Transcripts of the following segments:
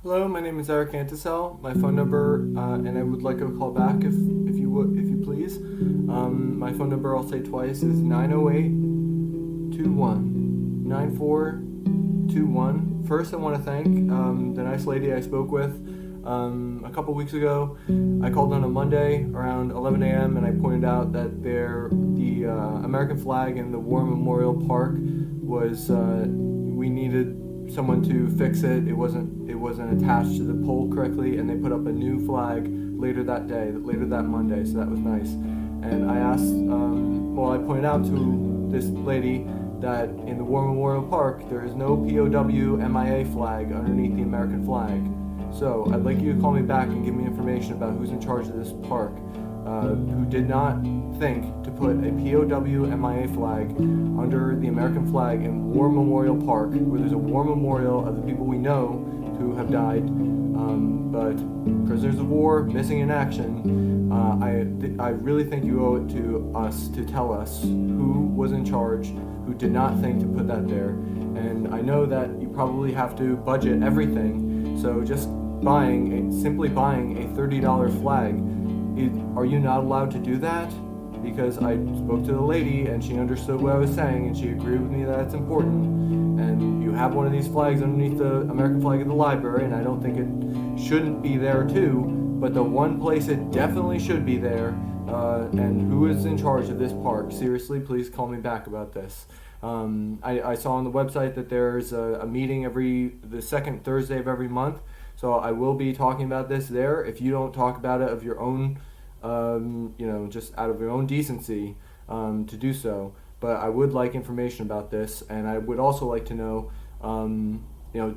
Hello, my name is Eric Antisel. My phone number, and I would like a call back if you please. My phone number, I'll say twice, is 908-21-9421. First, I want to thank the nice lady I spoke with a couple weeks ago. I called on a Monday around 11 a.m. and I pointed out that the American flag in the War Memorial Park was we needed someone to fix it. It wasn't attached to the pole correctly, and they put up a new flag later that Monday, so that was nice. And I asked, I pointed out to this lady that in the War Memorial Park there is no POW-MIA flag underneath the American flag. So I'd like you to call me back and give me information about who's in charge of this park, who did not think to put a POW-MIA flag under the American flag in War Memorial Park, where there's a war memorial of the people we know who have died, but prisoners of war, missing in action. I really think you owe it to us to tell us who was in charge, who did not think to put that there. And I know that you probably have to budget everything, so just simply buying a $30 flag, are you not allowed to do that? Because I spoke to the lady and she understood what I was saying and she agreed with me that it's important. And you have one of these flags underneath the American flag of the library, and I don't think it shouldn't be there too, but the one place it definitely should be there, and who is in charge of this park? Seriously, please call me back about this. I saw on the website that there's a meeting the second Thursday of every month, so I will be talking about this there. If you don't talk about it of your own, just out of your own decency, to do so. But I would like information about this, and I would also like to know,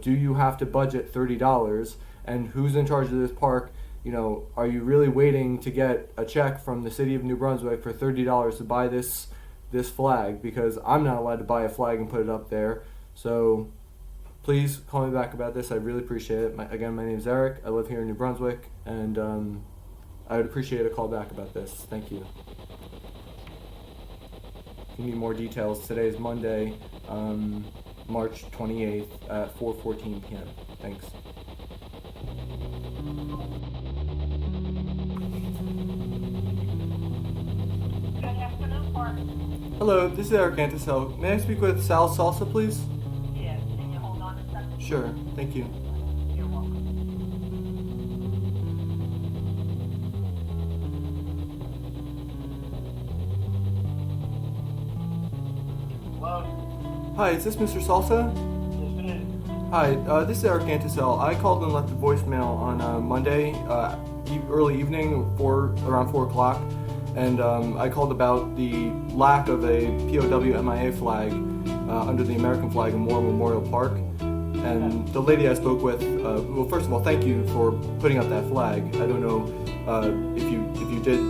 do you have to budget $30, and who's in charge of this park? Are you really waiting to get a check from the city of New Brunswick for $30 to buy this flag? Because I'm not allowed to buy a flag and put it up there. So please call me back about this. I really appreciate it. My name is Eric. I live here in New Brunswick, and I would appreciate a call back about this. Thank you. If you need more details, today is Monday, March 28th at 4:14 p.m. Thanks. Hello, this is Eric Antisel. May I speak with Sal Salsa, please? Yes, can you hold on a second? Sure, thank you. You're welcome. Hello? Hi, is this Mr. Salsa? Yes, it is. Hi, this is Eric Antisel. I called and left a voicemail on Monday, early evening, around 4 o'clock, and I called about the lack of a POW-MIA flag under the American flag in War Memorial Park. And the lady I spoke with, first of all, thank you for putting up that flag. I don't know if you did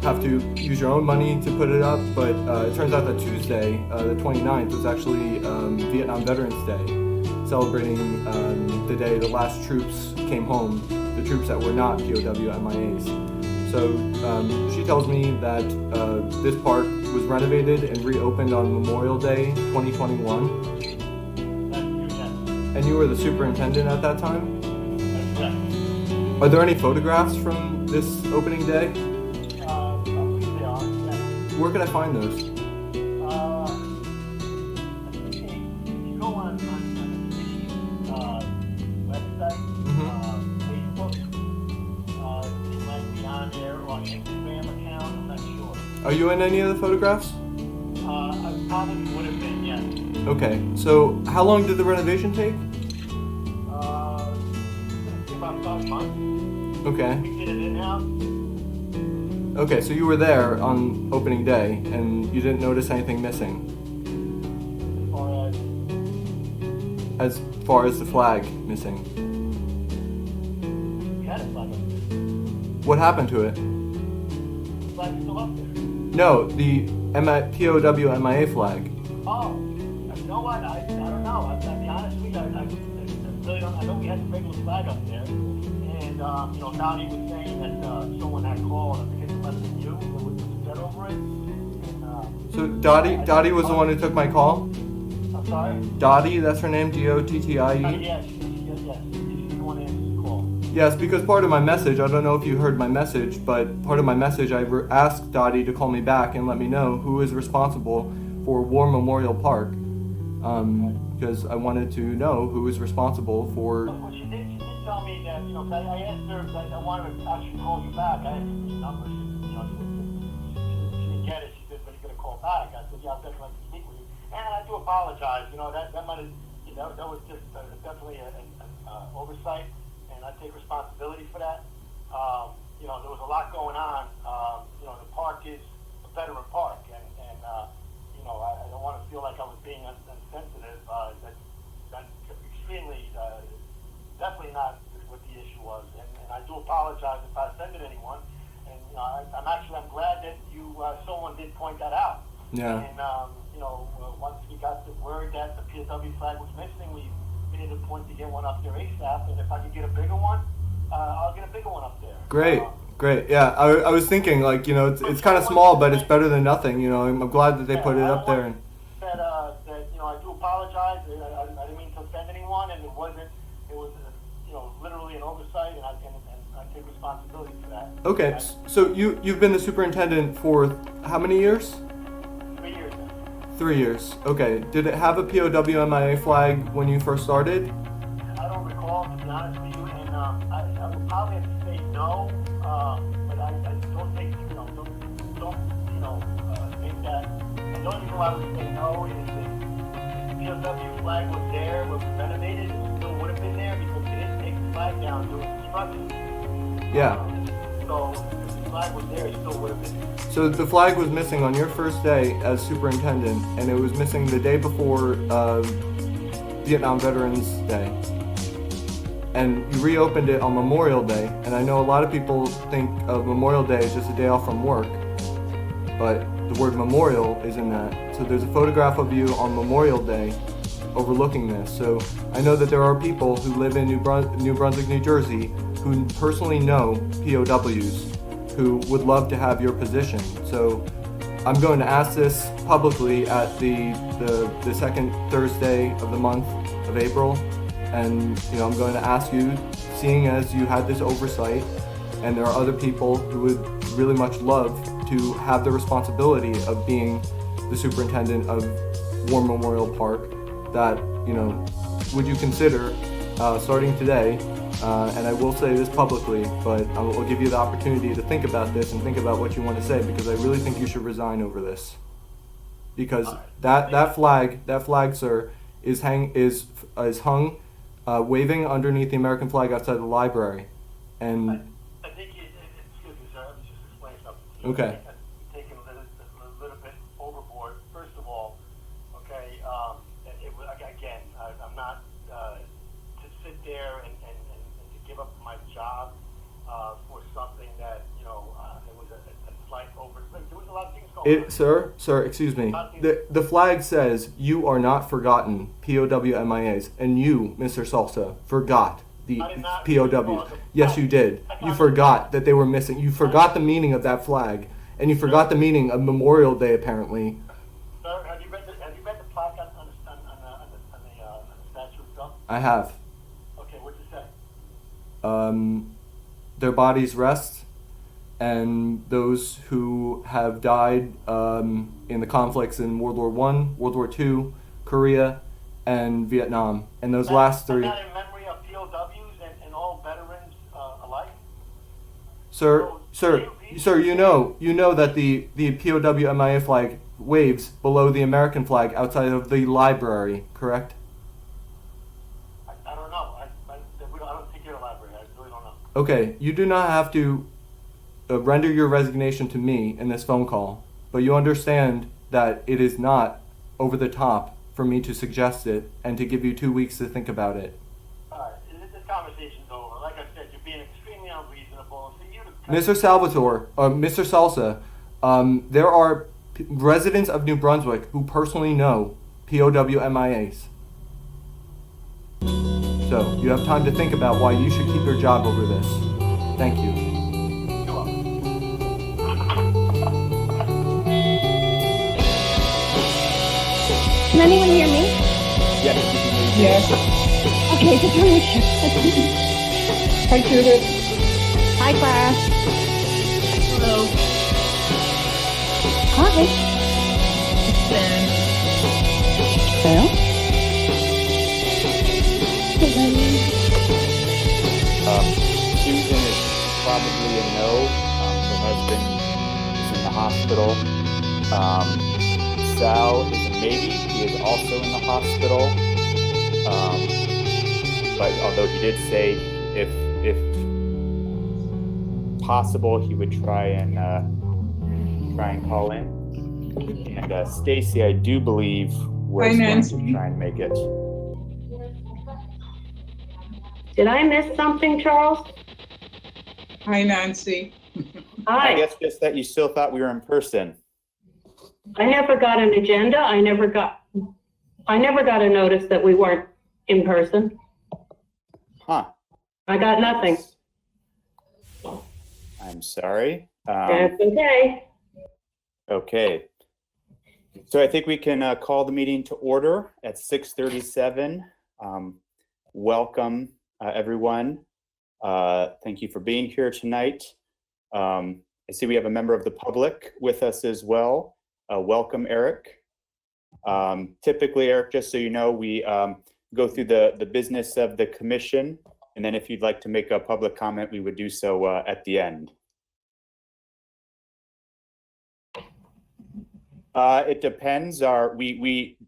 have to use your own money to put it up, but it turns out that Tuesday, the 29th, was actually Vietnam Veterans Day, celebrating the day the last troops came home, the troops that were not POW-MIAs. So she tells me that this park was renovated and reopened on Memorial Day 2021. And you were the superintendent at that time? That's correct. Are there any photographs from this opening day? I believe they are, yes. Where could I find those? If you go on the city's website, Facebook, it might be on there, or Instagram account, I'm not sure. Are you in any of the photographs? I probably would have been, yes. Okay, so how long did the renovation take? About 5 months. Okay. We did it in-house. Okay, so you were there on opening day and you didn't notice anything missing as far as the flag missing. We had a flag up What happened to it? there. The flag's still up there. No, the POW-MIA flag. Oh, you know what? I don't know. I'll be honest with you. I really don't. I know we had the regular flag up there, and Donnie was saying that someone had called. I think it might have been you. That was upset over it. And, So Dottie was the one who took my call? I'm sorry. Dottie, that's her name, Dottie? Yes. She's the one answers the call. Yes, because part of my message, I don't know if you heard my message, but part of my message, I asked Dottie to call me back and let me know who is responsible for War Memorial Park, because I wanted to know who is responsible for... Well, she did tell me that, I asked her that I wanted to actually call you back. I asked her this number, she didn't get it. She said, but you're going to call back. I said, yeah, I'll definitely like to speak with you. And I do apologize, that might have, that was just definitely an oversight. And I take responsibility for that. There was a lot going on. The park is a veteran park, and I don't want to feel like I was being insensitive. That's extremely, definitely not what the issue was. And I do apologize if I offended anyone. And I'm glad that someone did point that out. Yeah. And once we got the word that the POW flag was missing, we made it a point to get one up there ASAP, and if I could get a bigger one, I'll get a bigger one up there. Great. Yeah, I was thinking, it's kind of small, but it's better than nothing. I'm glad that they put it up there. And that I do apologize. I didn't mean to offend anyone, and it was literally an oversight, and I take responsibility for that. Okay, so you've been the superintendent for how many years? 3 years now. 3 years. Okay. Did it have a POW-MIA flag when you first started? I don't recall, to be honest with you, and I would probably have to say no, but I don't think, think that. And the only reason why I would say no is if the POW flag was there, was renovated, it still would have been there because they didn't take the flag down to construction. Yeah. So if the flag was there, it still would have been there. So the flag was missing on your first day as superintendent, and it was missing the day before Vietnam Veterans Day. And you reopened it on Memorial Day, and I know a lot of people think of Memorial Day as just a day off from work, but the word memorial is in that. So there's a photograph of you on Memorial Day overlooking this. So I know that there are people who live in New Brunswick, New Jersey, who personally know POWs, who would love to have your position. So I'm going to ask this publicly at the second Thursday of the month of April. And I'm going to ask you, seeing as you had this oversight, and there are other people who would really much love to have the responsibility of being the superintendent of War Memorial Park, that would you consider starting today? And I will say this publicly, but I'll give you the opportunity to think about this and think about what you want to say, because I really think you should resign over this. Because that flag, sir, is hung. Waving underneath the American flag outside the library, and I think excuse me, sir. Let me just explain something to you. Okay. I've taken a little bit overboard. First of all, okay, again, I'm not to sit there and to give up my job for something that it was a slight over. There was a lot of things going on. Sir, excuse me. The flag says you are not forgotten, POW-MIAs, and you, Mr. Salsa, forgot the POWs. Yes, you did. You forgot that they were missing. You forgot the meaning of that flag, and you forgot the meaning of Memorial Day, apparently. Sir, have you read the plaque on the statue itself? I have. Okay, what's it say? Their bodies rest, and those who have died in the conflicts in World War I, World War II, Korea, and Vietnam. And those last three... That in memory of POWs and all veterans alike? Sir, you know that the POW-MIA flag waves below the American flag outside of the library, correct? I don't know. I don't think you're a library. I really don't know. Okay, you do not have to render your resignation to me in this phone call, but you understand that it is not over the top for me to suggest it and to give you 2 weeks to think about it. Alright, this conversation's over. Like I said, you're being extremely unreasonable. Mr. Salvatore, Mr. Salsa, there are residents of New Brunswick who personally know POW-MIAs. So, you have time to think about why you should keep your job over this. Thank you. Can anyone hear me? Yes. Yes. Okay, just want to make sure. Hi, Judith. Hi, class. Hello. Hi. Ben. Well, Susan is probably a no. Her husband is in the hospital. Sal is a maybe. He is also in the hospital. But although he did say if possible, he would try and call in. And Stacy, I do believe, was Hi, going Nancy. to try and make it. Did I miss something, Charles? Hi, Nancy. I Hi. guess just that you still thought we were in person. I never got an agenda. I never got a notice that we weren't in person. Huh. I got nothing. I'm sorry. That's okay. Okay. So I think we can call the meeting to order at 6:37. Welcome, everyone. Thank you for being here tonight. I see we have a member of the public with us as well. Welcome, Eric. Typically, Eric, just so you know, we go through the business of the commission, and then if you'd like to make a public comment, we would do so at the end. It depends. We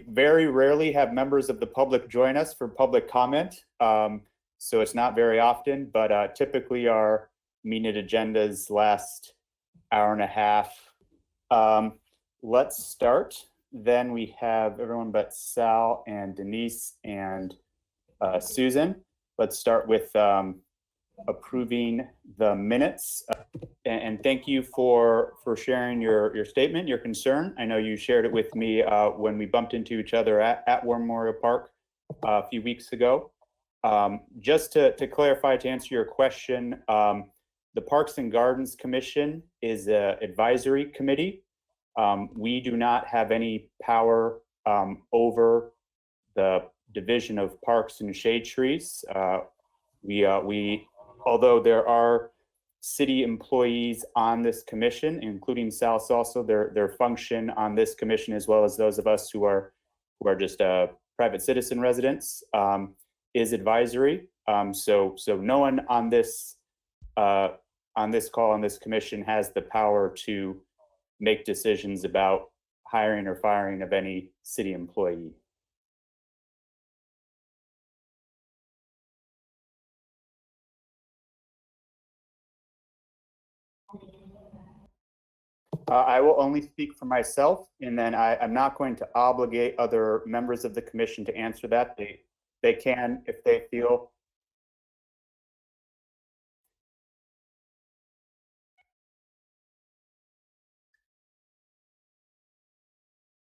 very rarely have members of the public join us for public comment, so it's not very often, but typically our meeting agendas last hour and a half. Let's start. Then we have everyone but Sal and Denise and Susan. Let's start with approving the minutes. And thank you for sharing your statement, your concern. I know you shared it with me when we bumped into each other at War Memorial Park a few weeks ago. Just to clarify, to answer your question, the Parks and Gardens Commission is an advisory committee. We do not have any power over the Division of Parks and Shade Trees. Although there are city employees on this commission, including Sal also, their function on this commission, as well as those of us who are just private citizen residents, is advisory. So no one on this call on this commission has the power to make decisions about hiring or firing of any city employee. I will only speak for myself, and then I'm not going to obligate other members of the commission to answer that. They can if they feel.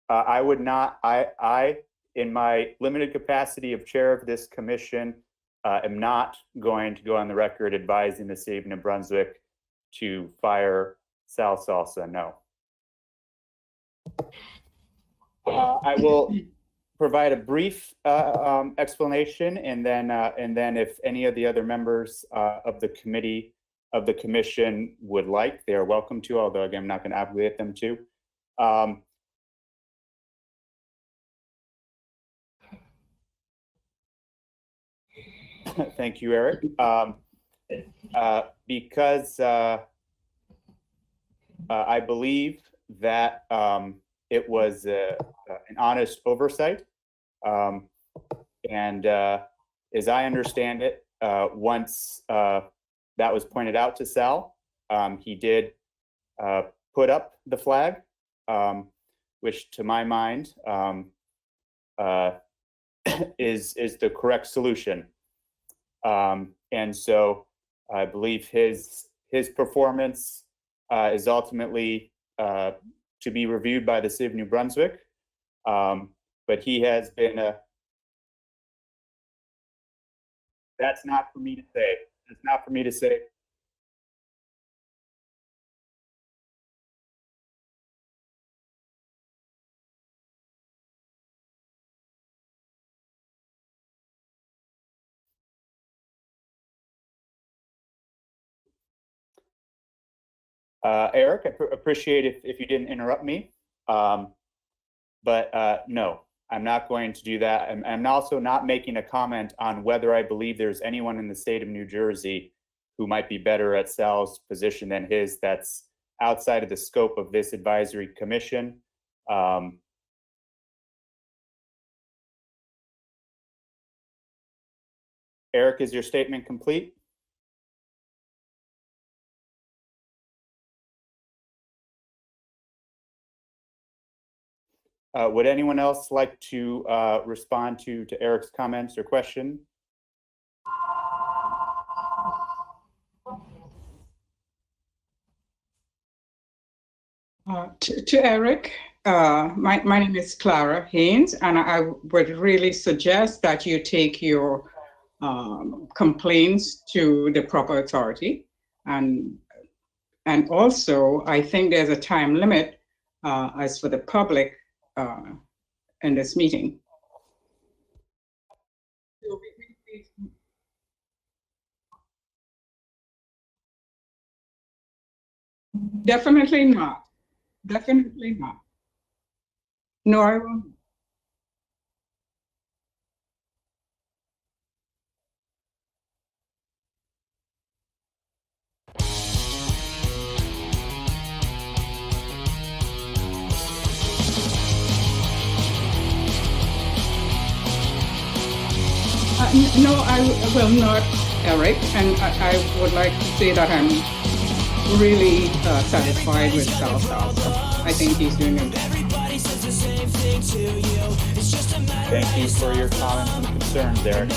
I would not, in my limited capacity of chair of this commission, am not going to go on the record advising the city of New Brunswick to fire Sal Salsa, no. I will provide a brief explanation, and then if any of the other members of the committee, of the commission would like, they are welcome to, although again, I'm not going to obligate them to. Thank you, Eric. Because I believe that it was an honest oversight. And as I understand it, once that was pointed out to Sal, he did put up the flag, which to my mind is the correct solution. And so I believe his performance is ultimately to be reviewed by the city of New Brunswick. But he has been that's not for me to say. It's not for me to say. Eric, I appreciate if you didn't interrupt me, but no, I'm not going to do that. I'm also not making a comment on whether I believe there's anyone in the state of New Jersey who might be better at Sal's position than his. That's outside of the scope of this advisory commission. Eric, is your statement complete? Would anyone else like to respond to Eric's comments or question? To Eric, my name is Clara Haynes, and I would really suggest that you take your complaints to the proper authority. And also, I think there's a time limit as for the public in this meeting. Definitely not. Definitely not. No, I won't. No, I will not, Eric, and I would like to say that I'm really satisfied with Salsa. I think he's doing it. Thank you for your comments and concerns, Eric.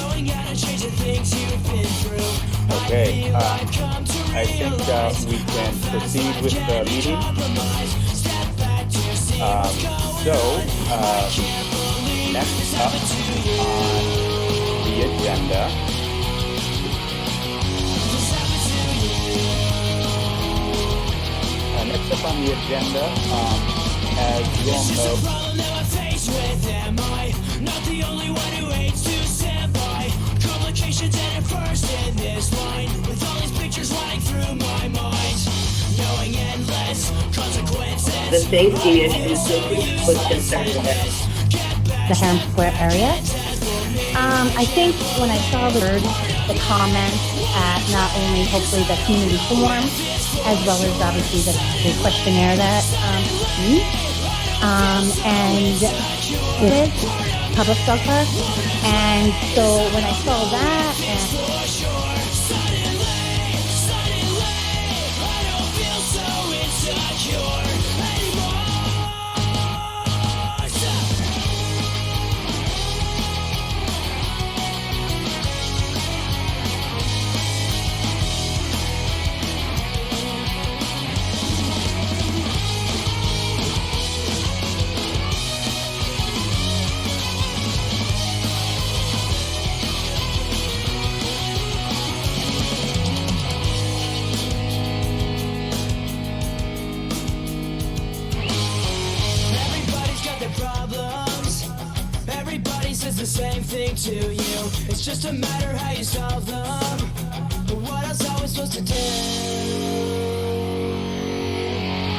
Okay, I think we can proceed with the meeting. Next up on the agenda as you all know, not the only one who hates to stand by complications at first in this line with all these pictures running through my mind, knowing endless consequences. The safety issues that was concerned with. The Harem Square area. I think when I saw the comments at not only hopefully the community forum, as well as obviously the questionnaire that and it is public soccer, and so when I saw that the same thing to you. It's just a matter how you solve them. But what else are we supposed to do?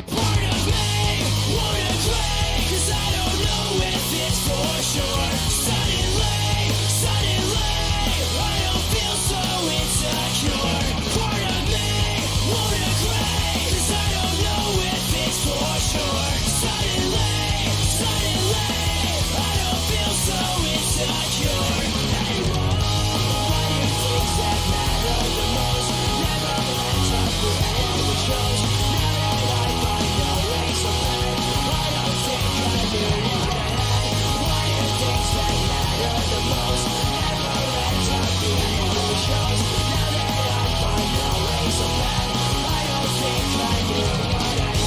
Part of me won't agree, 'cause I don't know if it's for sure. Suddenly, I don't feel so insecure. Part of me won't agree, 'cause I don't know if it's for sure. Suddenly, I don't feel so insecure anymore. Why do things that matter the most never end up the end of the shows? Now that I find no way so bad, I don't think I knew what I had. Why do things that matter the most never end up the end of the shows? Now that I find no way so bad, I don't think I knew what I had.